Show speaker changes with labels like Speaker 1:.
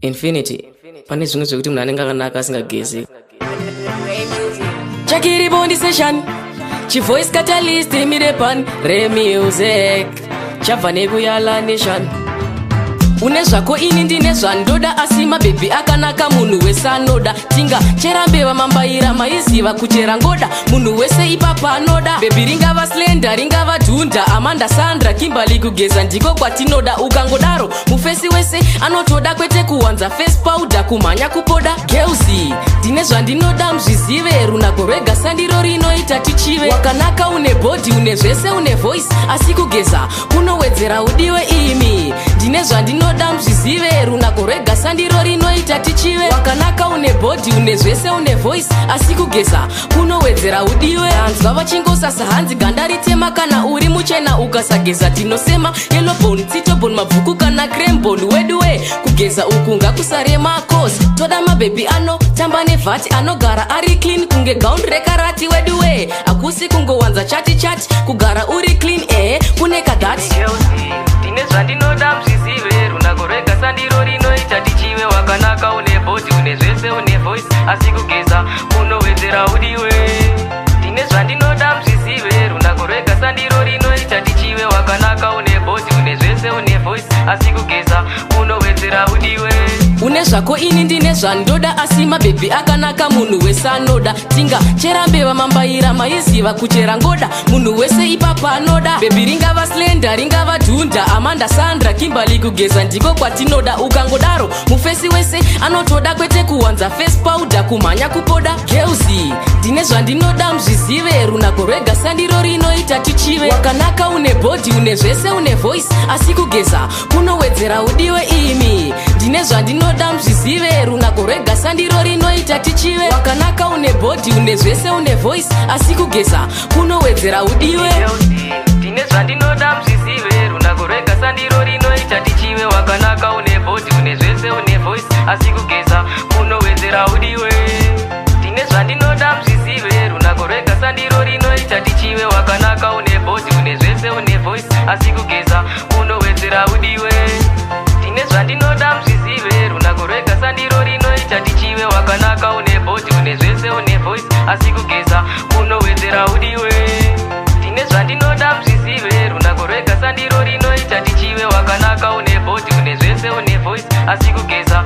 Speaker 1: Infinity. Pane zvimwe zvekuti munhu anenge akanaka asingagezi.
Speaker 2: Chakiri Bondi Session, Chivoice Catalyst, Mirepan, Remusic, Chabva nekuyala nation. Une zvako ini ndine zvandoda asi mabhebi akanaka munhu wese anoda. Tinga chera mbeva mambaira maiziva kuchera ngoda munhu wese ipapa anoda. Bhebi ringava Slender ringava Dhunda Amanda Sandra Kimberly kugeza ndiko kwatinoda. Ukangodaro mufesi wese anotoda kwete kuwanza face powder kumhanya kupoda. Girlsy ndine zvandinoda muzvizive runako rwega sandiro rinoita tichive. Wakanaka une body une zvese une voice asi kugeza kunowedzera udiwe imi. Ndine zvandinoda muzvizive runako rwega sandiro rinoita tichive. Wakanaka une body une zvese une voice asi kugeza kunowedzera udiwe. Hanzwa vachingosasa hanzi ganda ritema kana uri muchena ukasageza tinosema yellow bone tsito bone mabvuku kana cream bone wedwe. Kugeza uku ngakusarema cause toda mabhebi ano tamba nevhati anogara ari clean kunge gown rekarati wedwe. Akusi kungowanza chati chati kugara uri clean kune kadhati. Ndine zvandinoda muzvizive runako rwega sandiro rinoita tichive. Wakanaka une body une zvese une voice asi kugeza kunowedzera udiwe. Ndine zvandinoda muzvizive runako rwega sandiro rinoita tichive. Wakanaka une body une zvese une voice asi kugeza kunowedzera udiwe. Une zvako ini ndine zvandoda asi mabhebi akanaka munhu wese anoda. Tinga chera mbeva mambaira maiziva kuchera ngoda munhu wese ipapa anoda. Bhebi ringava Slender ringava Dhunda Amanda Sandra Kimberly kugeza ndiko kwatinoda. Ukangodaro mufesi wese anotoda kwete kuwanza face powder kumhanya kupoda. Girlsy ndine zvandinoda muzvizive runako rwega sandiro rinoita tichive. Wakanaka une body une zvese une voice asi kugeza kunowedzera udiwe imi. Ndine zvandinoda muzvizive runako rwega sandiro rinoita tichive. Wakanaka une body une zvese une voice asi kugeza kunowedzera udiwe. Ndine zvandinoda muzvizive runako rwega sandiro rinoita tichive. Wakanaka une body une zvese une voice asi kugeza kunowedzera udiwe. Ndine zvandinoda muzvizive runako rwega sandiro rinoita tichive. Wakanaka une body une zvese une voice asi kugeza kunowedzera udiwe. Ndine zvandinoda muzvizive runako rwega sandiro rinoita tichive. Wakanaka une body une zvese une voice asi kugeza kunowedzera udiwe. Ndine zvandinoda muzvizive runako rwega sandiro rinoita tichive. Wakanaka une body une zvese une voice asi kugeza